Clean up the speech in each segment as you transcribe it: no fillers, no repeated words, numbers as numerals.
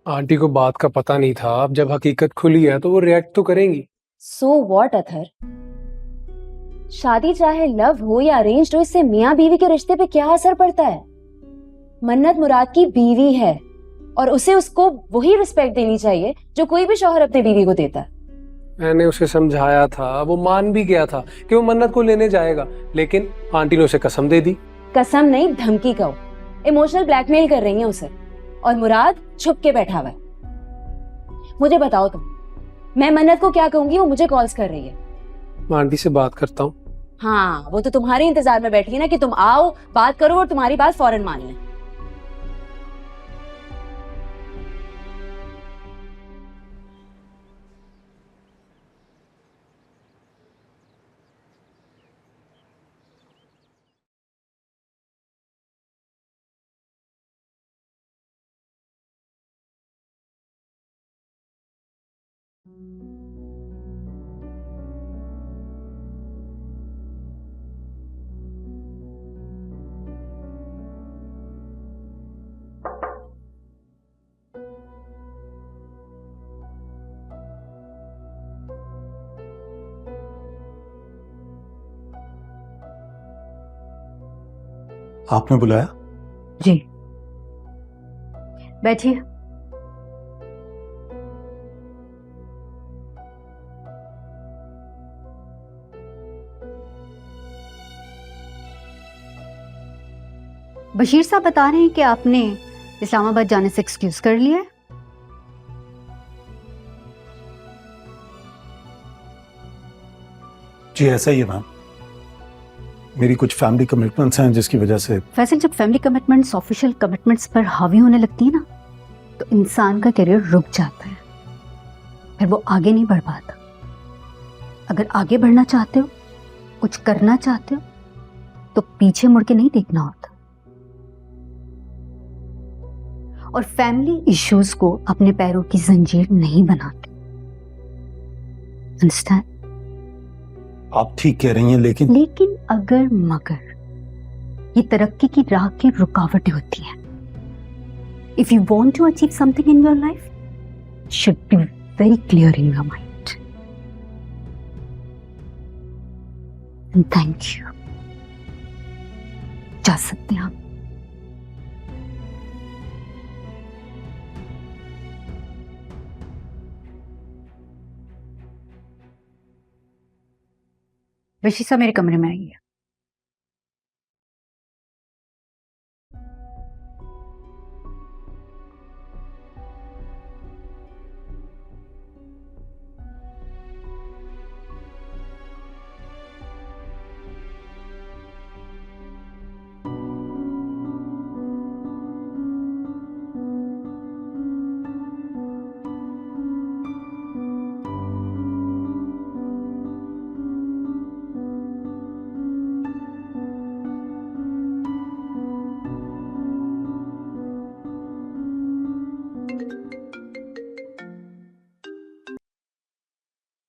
Aunty को बात का पता नहीं था, अब जब हकीकत खुली है तो वो रिएक्ट तो करेंगी। सो व्हाट अथर, शादी चाहे लव हो या अरेंज्ड हो, इससे मियाँ बीवी के रिश्ते पे क्या असर पड़ता है। मन्नत मुराद की बीवी है और उसे उसको वही रिस्पेक्ट देनी चाहिए जो कोई भी शौहर अपने बीवी को देता है। मैंने उसे समझाया था, वो मान भी गया था कि वो मन्नत को लेने जाएगा, लेकिन आंटी ने उसे कसम दे दी। कसम नहीं, धमकी कहो। इमोशनल ब्लैकमेल कर रही है उसे, और मुराद छुप के बैठा हुआ है। मुझे बताओ तुम, मैं मन्नत को क्या कहूंगी? वो मुझे कॉल्स कर रही है। मैं आंटी से बात करता हूँ। हाँ, वो तो तुम्हारे इंतजार में बैठी है ना कि तुम आओ, बात करो और तुम्हारी बात फौरन मान लें। आपने बुलाया? जी, बैठिए। बशीर साहब बता रहे हैं कि आपने इस्लामाबाद जाने से एक्सक्यूज कर लिया है। जी ऐसा ही है मैम, मेरी कुछ फैमिली कमिटमेंट्स हैं जिसकी वजह से। वैसे जब फैमिली कमिटमेंट्स ऑफिशियल कमिटमेंट्स पर हावी होने लगती है ना, तो इंसान का करियर रुक जाता है, फिर वो आगे नहीं बढ़ पाता। अगर आगे बढ़ना चाहते हो, कुछ करना चाहते हो, तो पीछे मुड़ के नहीं देखना होता। और फैमिली इश्यूज को अपने पैरों की जंजीर नहीं बनाते। अंडरस्टैंड? आप ठीक कह रही हैं, लेकिन अगर मगर ये तरक्की की राह की रुकावटें होती हैं। If you want to achieve something in your life, should be very clear in your mind. And thank you. जा सकते हैं आप। बशीर साहब मेरे कमरे में आइए।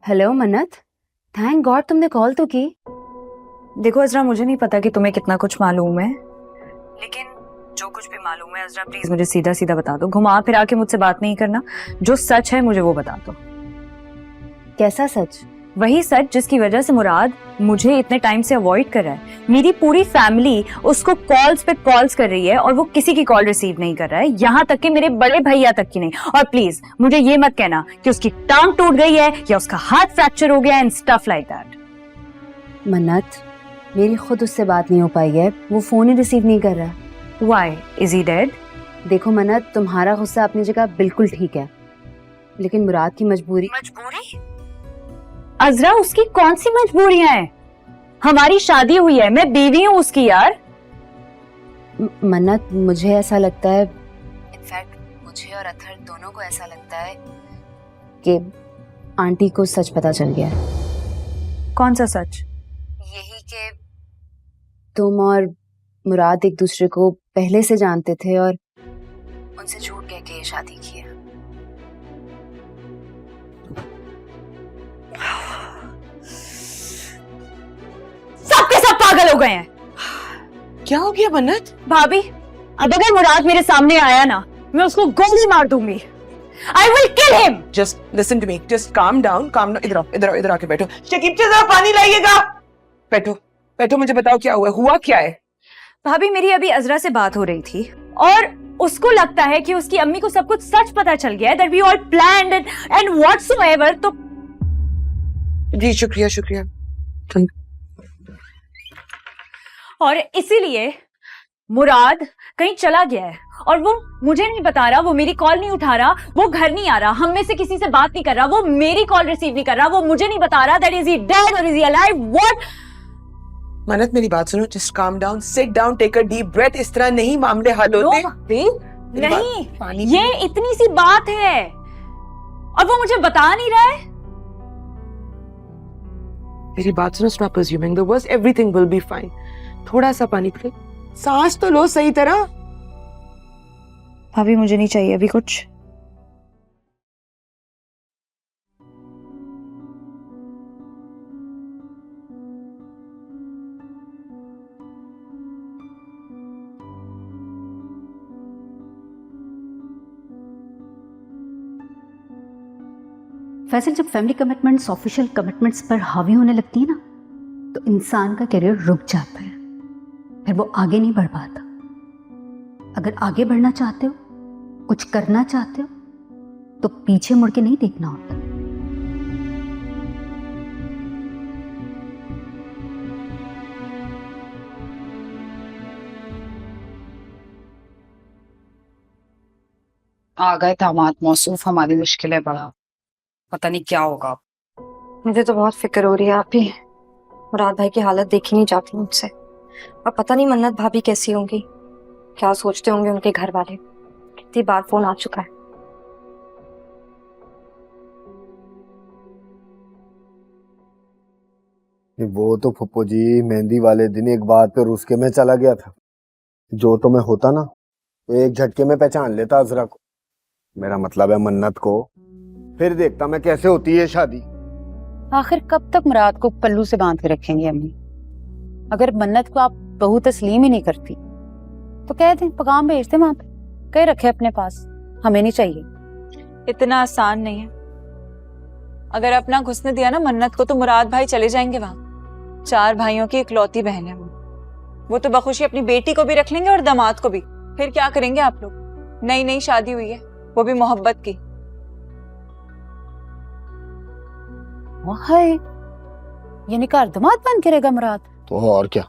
हेलो मन्नत, थैंक गॉड तुमने कॉल तो की। देखो अजरा, मुझे नहीं पता कि तुम्हें कितना कुछ मालूम है, लेकिन जो कुछ भी मालूम है अजरा प्लीज मुझे सीधा सीधा बता दो। घुमा फिरा के मुझसे बात नहीं करना। जो सच है मुझे वो बता दो। कैसा सच? वही सच जिसकी वजह से मुराद मुझे इतने टाइम से अवॉइड कर रहा है। मेरी पूरी फैमिली उसको कॉल्स पे कॉल्स कर रही है और वो किसी की कॉल रिसीव नहीं कर रहा है, यहाँ तक कि मेरे बड़े भैया तक की नहीं। और प्लीज मुझे ये मत कहना कि उसकी टांग टूट गई है या उसका हाथ फ्रैक्चर हो गया एंड स्टफ लाइक दैट। मन्नत, मेरी खुद उससे बात नहीं हो पाई है, वो फोन ही रिसीव नहीं कर रहा। व्हाई? Is he dead? देखो मन्नत, तुम्हारा गुस्सा अपनी जगह बिल्कुल ठीक है, लेकिन मुराद की मजबूरी। मजबूरी? अजरा उसकी कौन सी मजबूरियां हैं? हमारी शादी हुई है, मैं बीवी हूँ उसकी यार। मन्नत, मुझे ऐसा लगता है, इनफैक्ट मुझे और अथर दोनों को ऐसा लगता है कि आंटी को सच पता चल गया है। कौन सा सच? यही कि तुम और मुराद एक दूसरे को पहले से जानते थे और उनसे झूठ कह के ये शादी की है। सबके सब पागल हो गए हैं। क्या हो गया मन्नत? भाभी, अब अगर मुराद मेरे सामने आया ना, मैं उसको गोली मार दूंगी। I will kill him. Just listen to me. Just calm down. इधर आओ, इधर आओ, इधर आके बैठो। शकीब जरा पानी लाइएगा। बैठो, बैठो, मुझे बताओ क्या हुआ क्या है? भाभी मेरी अभी अजरा से बात हो रही थी और उसको लगता है कि उसकी अम्मी को सब कुछ सच पता चल गया है, that we all planned and whatsoever। तो जी शुक्रिया शुक्रिया। और इसीलिए मुराद कहीं चला गया है और वो मुझे नहीं बता रहा, वो मेरी कॉल नहीं उठा रहा, वो घर नहीं आ रहा, हम में से किसी से बात नहीं कर रहा, वो मेरी कॉल रिसीव नहीं कर रहा, वो मुझे नहीं बता रहा दैट इज ही डेड और इज ही अलाइव। व्हाट? मन्नत मेरी बात सुनो, just calm down, sit down, take a deep breath। इस तरह नहीं मामले हल होते। नहीं, पानी ये इतनी सी बात है और वो मुझे बता नहीं रहा है। मेरी बात सुनो, stop assuming the worst, everything will be fine। थोड़ा सा पानी पिए, सांस तो लो सही तरह। भाभी मुझे नहीं चाहिए अभी कुछ। फैसल, जब फैमिली कमिटमेंट्स ऑफिशियल कमिटमेंट्स पर हावी होने लगती है ना, तो इंसान का करियर रुक जाता है, फिर वो आगे नहीं बढ़ पाता। अगर आगे बढ़ना चाहते हो, कुछ करना चाहते हो, तो पीछे मुड़ के नहीं देखना होता। आ गए दामाद मौसूफ, हमारी मुश्किलें बढ़ा। पता नहीं क्या होगा। मुझे तो बहुत फिक्र हो रही है। आप ही मुराद भाई की हालत देखी नहीं जाती मुझसे, और पता नहीं मन्नत भाभी कैसी होंगी, क्या सोचते होंगे उनके घर वाले। कितनी बार फोन आ चुका है। वो तो फुप्पो जी मेहंदी वाले दिन एक बात पे रुस के मैं चला गया था। जो तो मैं होता ना तो एक झटके में पहचान लेता अजरा को। मेरा मतलब है मन्नत को। फिर देखता मैं कैसे होती है शादी। आखिर कब तक मुराद को पल्लू से बांध के रखेंगे अम्मी? अगर मन्नत को आप बहू तस्लीम ही नहीं करती तो कह दें, पैगाम भेज दें वहां पे, कह रखे अपने पास, हमें नहीं चाहिए। इतना आसान नहीं है। अगर अपना घुसने दिया ना मन्नत को, तो मुराद भाई चले जाएंगे वहां। 4 भाइयों की इकलौती बहन है वो तो बखुशी अपनी बेटी को भी रख लेंगे और दामाद को भी। फिर क्या करेंगे आप लोग? नई नई शादी हुई है, वो भी मोहब्बत की। हाय, ये निकार दामाद बन के रहेगा मुराद? तो और क्या,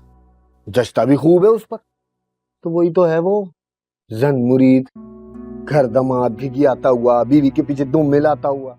जश्ता भी खूब है उस पर। तो वही तो है वो जन मुरीद, घर दामाद घिघियाता हुआ, बीवी के पीछे दुम मिलाता हुआ।